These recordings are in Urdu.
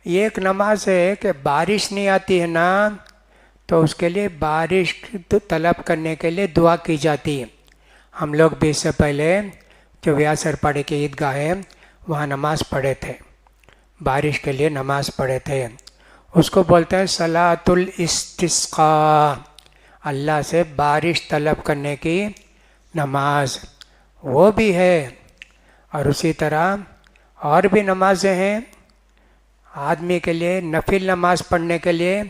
یہ ایک نماز ہے کہ بارش نہیں آتی ہے نا، تو اس کے لیے بارش طلب کرنے کے لیے دعا کی جاتی ہے۔ ہم لوگ بھی اس سے پہلے جو ویاسر پاڑے کی عیدگاہ ہے وہاں نماز پڑھے تھے، بارش کے لیے نماز پڑھے تھے۔ اس کو بولتے ہیں صلاۃ الاستسقاء، اللہ سے بارش طلب کرنے کی نماز، وہ بھی ہے۔ اور اسی طرح اور بھی نمازیں ہیں۔ آدمی کے لیے نفل نماز پڑھنے کے لیے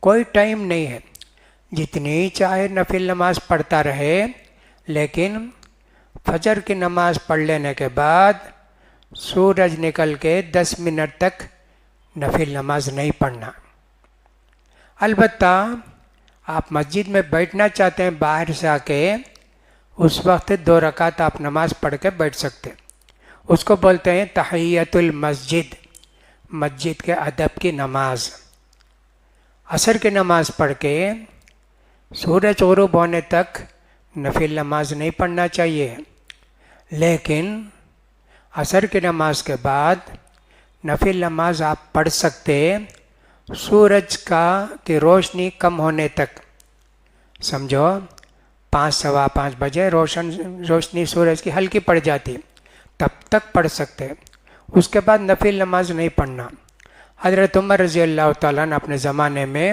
کوئی ٹائم نہیں ہے، جتنی چاہے نفل نماز پڑھتا رہے، لیکن فجر کی نماز پڑھ لینے کے بعد سورج نکل کے 10 منٹ تک نفل نماز نہیں پڑھنا۔ البتہ آپ مسجد میں بیٹھنا چاہتے ہیں باہر سے آ کے، اس وقت 2 رکعت آپ نماز پڑھ کے بیٹھ سکتے، اس کو بولتے ہیں تحیۃ المسجد، مسجد کے ادب کی نماز۔ عصر کی نماز پڑھ کے سورج غروب ہونے تک نفل نماز نہیں پڑھنا چاہیے، لیکن عصر کی نماز کے بعد نفل نماز آپ پڑھ سکتے سورج کی روشنی کم ہونے تک۔ سمجھو 5 سوا 5 بجے روشنی سورج کی ہلکی پڑ جاتی، تب تک پڑھ سکتے، اس کے بعد نفل نماز نہیں پڑھنا۔ حضرت عمر رضی اللہ تعالیٰ نے اپنے زمانے میں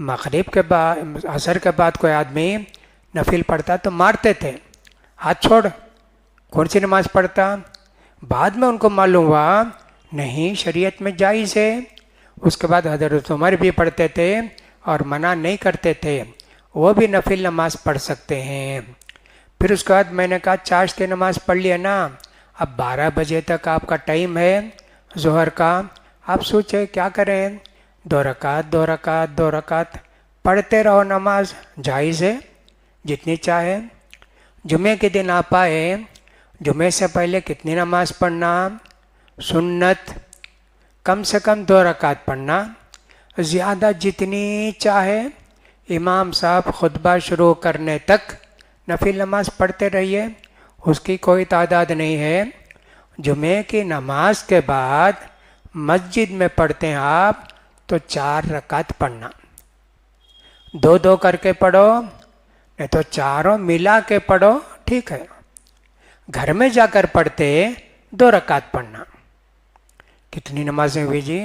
مغرب کے بعد عصر کے بعد کوئی آدمی نفل پڑھتا تو مارتے تھے، ہاتھ چھوڑ، کون سی نماز پڑھتا؟ بعد میں ان کو معلوم ہوا نہیں، شریعت میں جائز ہے۔ اس کے بعد حضرت عمر بھی پڑھتے تھے اور منع نہیں کرتے تھے، وہ بھی نفل نماز پڑھ سکتے ہیں۔ پھر اس کے بعد میں نے کہا چاشت کی نماز پڑھ لیا نا، اب 12 بجے تک آپ کا ٹائم ہے ظہر کا، آپ سوچیں کیا کریں؟ 2 رکعت 2 رکعت 2 رکعت پڑھتے رہو، نماز جائز ہے جتنی چاہے۔ جمعے کے دن آپ آئے، جمعے سے پہلے کتنی نماز پڑھنا؟ سنت کم سے کم 2 رکعت پڑھنا، زیادہ جتنی چاہے۔ امام صاحب خطبہ شروع کرنے تک نفل نماز پڑھتے رہیے، اس کی کوئی تعداد نہیں ہے۔ جمعے کی نماز کے بعد مسجد میں پڑھتے ہیں آپ تو 4 رکعت پڑھنا، 2 کر کے پڑھو، نہیں تو چاروں ملا کے پڑھو، ٹھیک ہے۔ گھر میں جا کر پڑھتے 2 رکعت پڑھنا۔ کتنی نمازیں ہوئی جی؟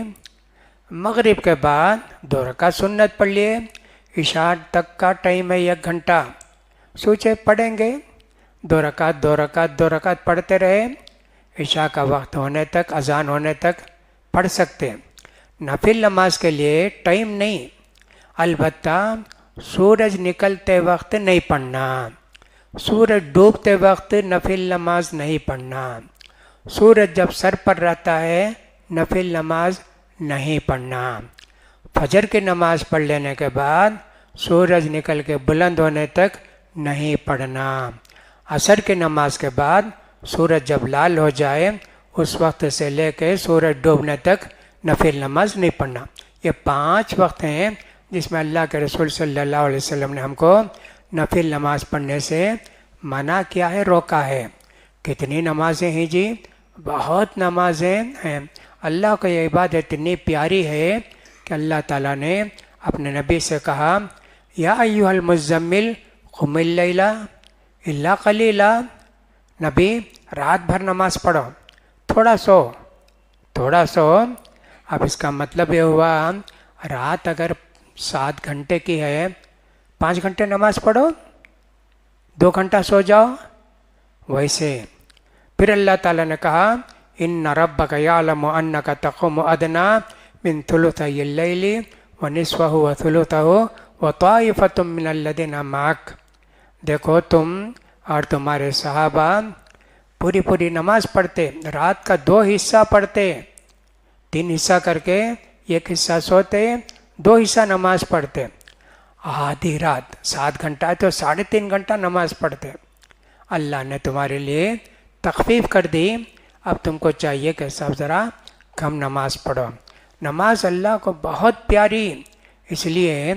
مغرب کے بعد 2 رکعت سنت پڑھ لیے، عشاء تک کا ٹائم ہے 1 گھنٹہ، سوچے پڑھیں گے 2 رکعت 2 رکعت 2 رکعت پڑھتے رہے، عشاء کا وقت ہونے تک، اذان ہونے تک پڑھ سکتے۔ نفل نماز کے لیے ٹائم نہیں، البتہ سورج نکلتے وقت نہیں پڑھنا، سورج ڈوبتے وقت نفل نماز نہیں پڑھنا، سورج جب سر پر رہتا ہے نفل نماز نہیں پڑھنا۔ فجر کی نماز پڑھ لینے کے بعد سورج نکل کے بلند ہونے تک نہیں پڑھنا۔ عصر کی نماز کے بعد سورج جب لال ہو جائے اس وقت سے لے کے سورج ڈوبنے تک نفل نماز نہیں پڑھنا۔ یہ 5 وقت ہیں جس میں اللہ کے رسول صلی اللہ علیہ وسلم نے ہم کو نفل نماز پڑھنے سے منع کیا ہے، روکا ہے۔ کتنی نمازیں ہیں جی؟ بہت نمازیں ہیں۔ اللہ کو یہ عبادت اتنی پیاری ہے کہ اللہ تعالیٰ نے اپنے نبی سے کہا یا ایھا المزمل قم اللیل الا قلیلا، نبی رات بھر نماز پڑھو، تھوڑا سو۔ اب اس کا مطلب یہ ہوا رات اگر 7 گھنٹے کی ہے، 5 گھنٹے نماز پڑھو، 2 گھنٹہ سو جاؤ، ویسے۔ پھر اللہ تعالیٰ نے کہا ان ربک یعلم انک تقوم ادنی من ثلثی اللیل ونصفہ وثلثہ وطائفۃ من الذین معک، دیکھو تم اور تمہارے صحابہ پوری نماز پڑھتے، رات کا 2 حصہ پڑھتے، 3 حصہ کر کے 1 حصہ سوتے، 2 حصہ نماز پڑھتے، آدھی رات 7 گھنٹہ ہے تو 3.5 گھنٹہ نماز پڑھتے۔ اللہ نے تمہارے لیے تخفیف کر دی، اب تم کو چاہیے کہ سب ذرا کم نماز پڑھو۔ نماز اللہ کو بہت پیاری، اس لیے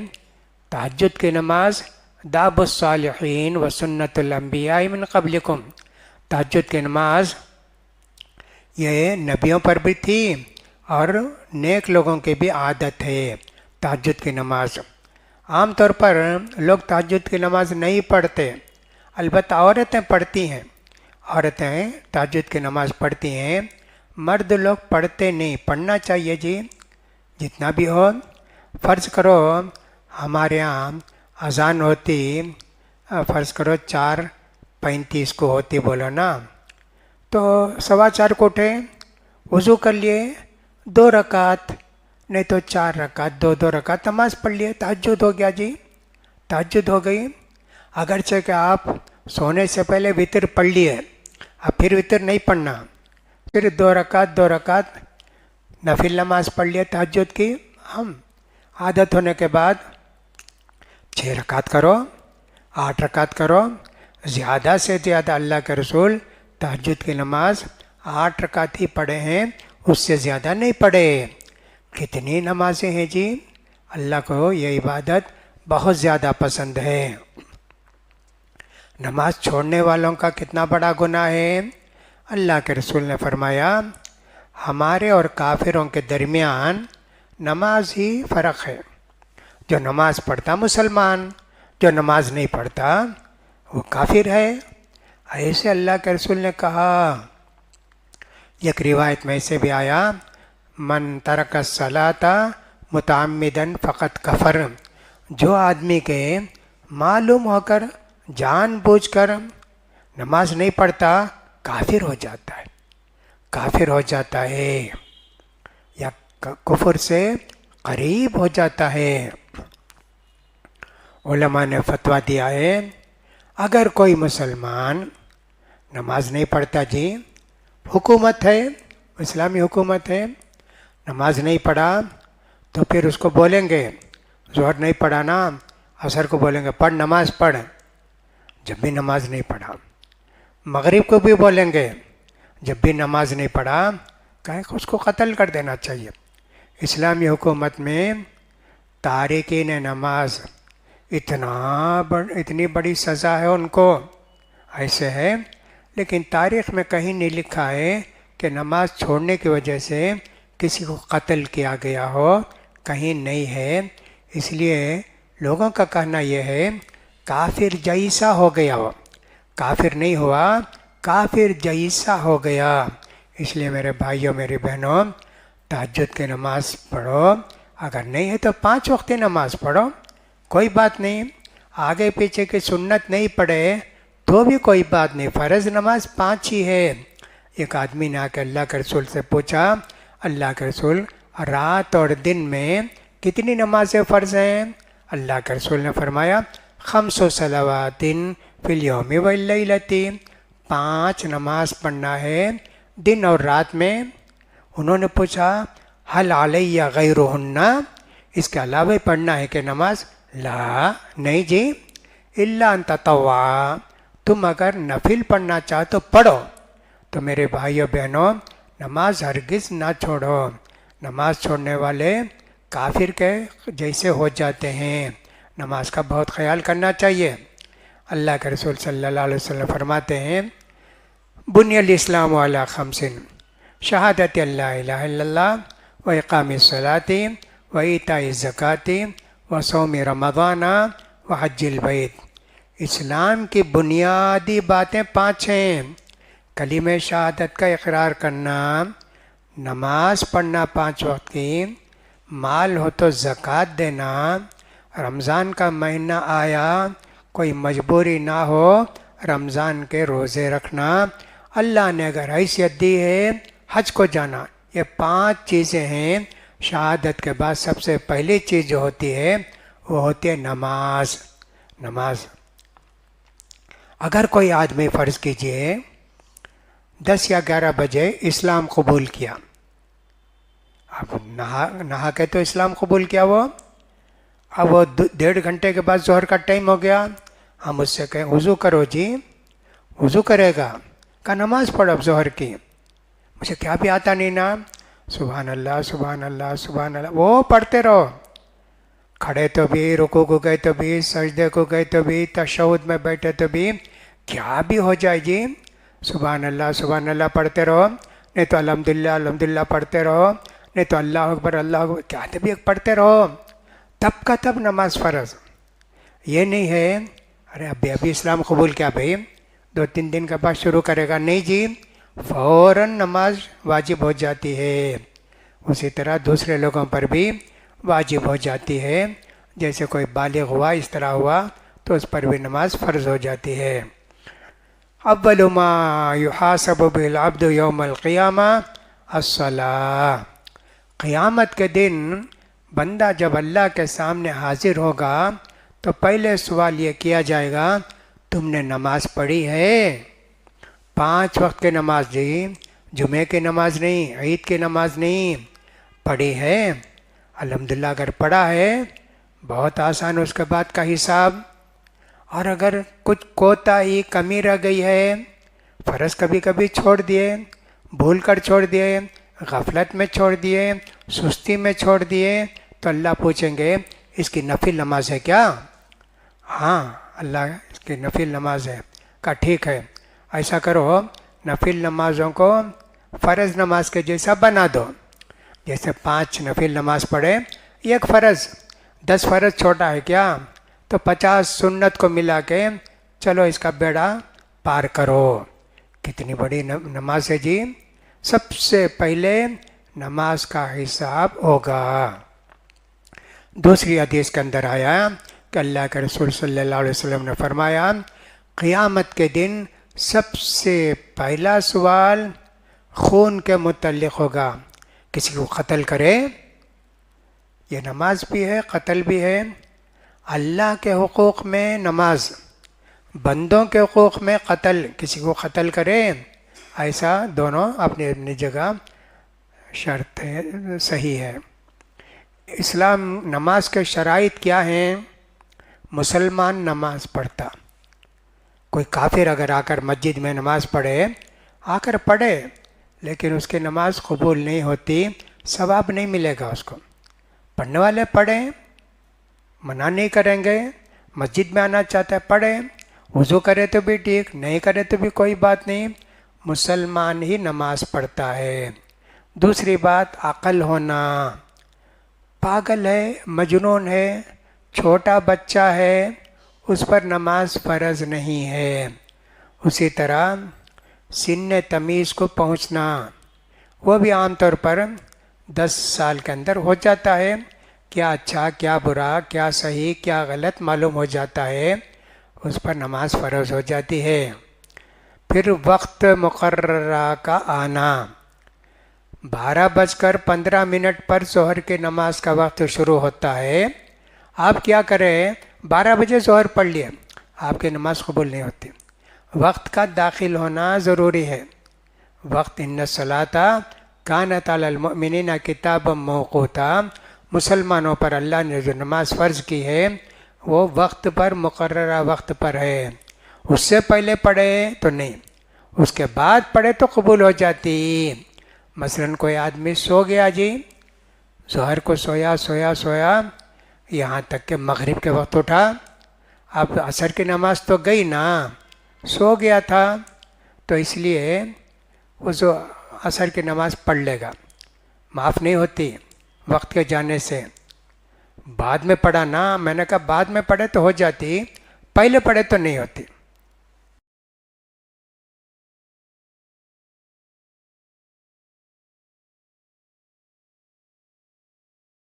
تہجد کی نماز داب الصالحین و سنت الانبیاء من قبلکم، تہجد کی نماز یہ نبیوں پر بھی تھی اور نیک لوگوں کی بھی عادت ہے تہجد کی نماز. عام طور پر لوگ تہجد کی نماز نہیں پڑھتے، البتہ عورتیں پڑھتی ہیں، عورتیں تہجد کی نماز پڑھتی ہیں، مرد لوگ پڑھتے نہیں. پڑھنا چاہیے جی جتنا بھی ہو. فرض کرو ہمارے یہاں اذان ہوتی، فرض کرو 4:35 کو ہوتی بولو نا، تو 4:15 کو اٹھے، وضو کر لیے، 2 رکعت نہیں تو 4 رکعت، 2 رکعت نماز پڑھ لیے، تہجد ہو گیا جی، تہجد ہو گئی. اگرچہ کہ آپ سونے سے پہلے وتر پڑھ لیے، اب پھر وتر نہیں پڑھنا، پھر 2 رکعت نفل نماز پڑھ لیے تہجد کی. ہم عادت ہونے کے بعد 6 رکعت کرو، 8 رکعت کرو، زیادہ سے زیادہ اللہ کے رسول تہجد کی نماز 8 رکعت ہی پڑھے ہیں، اس سے زیادہ نہیں پڑھے. کتنی نمازیں ہیں جی، اللہ کو یہ عبادت بہت زیادہ پسند ہے. نماز چھوڑنے والوں کا کتنا بڑا گناہ ہے. اللہ کے رسول نے فرمایا ہمارے اور کافروں کے درمیان نماز ہی فرق ہے. جو نماز پڑھتا مسلمان، جو نماز نہیں پڑھتا وہ کافر ہے. ایسے اللہ کے رسول نے کہا. ایک روایت میں سے بھی آیا من ترک الصلاۃ متعمدا فقط کفر. جو آدمی کے معلوم ہو کر جان بوجھ کر نماز نہیں پڑھتا کافر ہو جاتا ہے، کافر ہو جاتا ہے یا کفر سے قریب ہو جاتا ہے. علماء نے فتویٰ دیا ہے اگر کوئی مسلمان نماز نہیں پڑھتا جی، حکومت ہے، اسلامی حکومت ہے، نماز نہیں پڑھا تو پھر اس کو بولیں گے ظہر نہیں پڑھا نا، عصر کو بولیں گے پڑھ نماز پڑھ، جب بھی نماز نہیں پڑھا. مغرب کو بھی بولیں گے جب بھی نماز نہیں پڑھا کہیں اس کو قتل کر دینا چاہیے. اسلامی حکومت میں تارکین نماز اتنی بڑی سزا ہے ان کو، ایسے ہے. لیکن تاریخ میں کہیں نہیں لکھا ہے کہ نماز چھوڑنے کی وجہ سے کسی کو قتل کیا گیا ہو، کہیں نہیں ہے. اس لیے لوگوں کا کہنا یہ ہے کافر جیسا ہو گیا ہو، کافر نہیں ہوا، کافر جیسا ہو گیا. اس لیے میرے بھائیوں میری بہنوں تہجد کی نماز پڑھو، اگر نہیں ہے تو 5 وقت نماز پڑھو، کوئی بات نہیں. آگے پیچھے کی سنت نہیں پڑھے تو بھی کوئی بات نہیں، فرض نماز 5 ہی ہے. ایک آدمی نے آ کے اللہ کے رسول سے پوچھا اللہ کے رسول رات اور دن میں کتنی نمازیں فرض ہیں؟ اللہ کے رسول نے فرمایا 5 صلوات فی الیوم واللیلۃ، 5 نماز پڑھنا ہے دن اور رات میں. انہوں نے پوچھا حل علیہ غیرہن، اس کے علاوہ پڑھنا ہے کہ نماز؟ لا نہیں جی، الا ان تطوع، تم اگر نفل پڑھنا چاہو تو پڑھو. تو میرے بھائیوں بہنوں نماز ہرگز نہ چھوڑو، نماز چھوڑنے والے کافر کے جیسے ہو جاتے ہیں. نماز کا بہت خیال کرنا چاہیے. اللہ کے رسول صلی اللہ علیہ وسلم فرماتے ہیں بنی الاسلام علی 5، شہادت اللہ الہ الا اللہ و اقام الصلاۃ و ایتاء الزکوٰۃ و صوم رمضان و حج البیت. اسلام کی بنیادی باتیں 5 ہیں. کلمہ شہادت کا اقرار کرنا، نماز پڑھنا 5 وقت کی، مال ہو تو زکوٰۃ دینا، رمضان کا مہینہ آیا کوئی مجبوری نہ ہو رمضان کے روزے رکھنا، اللہ نے اگر حیثیت دی ہے حج کو جانا. یہ 5 چیزیں ہیں. شہادت کے بعد سب سے پہلی چیز جو ہوتی ہے وہ ہوتی ہے نماز. نماز اگر کوئی آدمی فرض کیجئے 10 یا 11 بجے اسلام قبول کیا، اب نہا کے تو اسلام قبول کیا وہ، اب وہ 1.5 گھنٹے کے بعد ظہر کا ٹائم ہو گیا، ہم اس سے کہیں وضو کرو جی، وضو کرے گا، کہ نماز پڑھو اب ظہر کی. مجھے کیا بھی آتا نہیں نا، سبحان اللہ سبحان اللہ سبحان اللہ، وہ پڑھتے رہو، کھڑے تو بھی، رکوع کو گئے تو بھی، سجدے کو گئے تو بھی، تشہد میں بیٹھے تو بھی، کیا بھی ہو جائے جی، سبحان اللہ پڑھتے رہو، نہیں تو الحمدللہ الحمدللہ پڑھتے رہو، نہیں تو اللہ اکبر کیا تبھی پڑھتے رہو، تب کا تب نماز فرض. یہ نہیں ہے ارے ابھی اسلام قبول کیا بھائی 2-3 دن کے بعد شروع کرے گا، نہیں جی، فوراً نماز واجب ہو جاتی ہے. اسی طرح دوسرے لوگوں پر بھی واجب ہو جاتی ہے، جیسے کوئی بالغ ہوا اس طرح ہوا تو اس پر بھی نماز فرض ہو جاتی ہے. اول ما یحاسب به العبد یوم القیامہ الصلاۃ. قیامت کے دن بندہ جب اللہ کے سامنے حاضر ہوگا تو پہلے سوال یہ کیا جائے گا تم نے نماز پڑھی ہے؟ 5 وقت کی نماز جی، جمعے کی نماز نہیں، عید کی نماز نہیں، پڑھی ہے؟ الحمدللہ اگر پڑھا ہے بہت آسان اس کے بعد کا حساب. اور اگر کچھ کوتاہی کمی رہ گئی ہے، فرض کبھی کبھی چھوڑ دیے، بھول کر چھوڑ دیے، غفلت میں چھوڑ دیے، سستی میں چھوڑ دیے، تو اللہ پوچھیں گے اس کی نفل نماز ہے کیا؟ ہاں اللہ اس کی نفل نماز ہے. کہا ٹھیک ہے، ایسا کرو نفل نمازوں کو فرض نماز کے جیسا بنا دو. جیسے 5 نفل نماز پڑھے، 1 فرض، 10 فرض چھوٹا ہے کیا؟ تو 50 سنت کو ملا کے چلو اس کا بیڑا پار کرو. کتنی بڑی نماز ہے جی. سب سے پہلے نماز کا حساب ہوگا. دوسری حدیث کے اندر آیا کہ اللہ کے رسول صلی اللہ علیہ وسلم نے فرمایا قیامت کے دن سب سے پہلا سوال خون کے متعلق ہوگا. کسی کو قتل کرے، یہ نماز بھی ہے قتل بھی ہے. اللہ کے حقوق میں نماز، بندوں کے حقوق میں قتل، کسی کو قتل کرے، ایسا دونوں اپنی اپنی جگہ شرط ہے، صحیح ہے. اسلام نماز کے شرائط کیا ہیں؟ مسلمان نماز پڑھتا، کوئی کافر اگر آ کر مسجد میں نماز پڑھے، آ کر پڑھے لیکن اس کی نماز قبول نہیں ہوتی، ثواب نہیں ملے گا اس کو. پڑھنے والے پڑھیں، منع نہیں کریں گے. مسجد میں آنا چاہتا ہے پڑھے، وضو کرے تو بھی ٹھیک، نہیں کرے تو بھی کوئی بات نہیں، مسلمان ہی نماز پڑھتا ہے. دوسری بات عقل ہونا. پاگل ہے، مجنون ہے، چھوٹا بچہ ہے، اس پر نماز فرض نہیں ہے. اسی طرح سن تمیز کو پہنچنا، وہ بھی عام طور پر 10 سال کے اندر ہو جاتا ہے. کیا اچھا کیا برا، کیا صحیح کیا غلط معلوم ہو جاتا ہے، اس پر نماز فرض ہو جاتی ہے. پھر وقت مقررہ کا آنا. 12:15 پر ظہر کی نماز کا وقت شروع ہوتا ہے. آپ کیا کریں، 12 بجے ظہر پڑھ لیے، آپ کی نماز قبول نہیں ہوتی. وقت کا داخل ہونا ضروری ہے. وقت ان الصلاۃ کانت علی المؤمنین کتابا موقوتا. مسلمانوں پر اللہ نے جو نماز فرض کی ہے وہ وقت پر، مقررہ وقت پر ہے. اس سے پہلے پڑھے تو نہیں، اس کے بعد پڑھے تو قبول ہو جاتی. مثلاً کوئی آدمی سو گیا جی، ظہر کو سویا یہاں تک کہ مغرب کے وقت اٹھا. اب عصر کی نماز تو گئی نا، سو گیا تھا، تو اس لیے وہ جو عصر کی نماز پڑھ لے گا، معاف نہیں ہوتی وقت کے جانے سے. بعد میں پڑھا نا، میں نے کہا بعد میں پڑھے تو ہو جاتی، پہلے پڑھے تو نہیں ہوتی.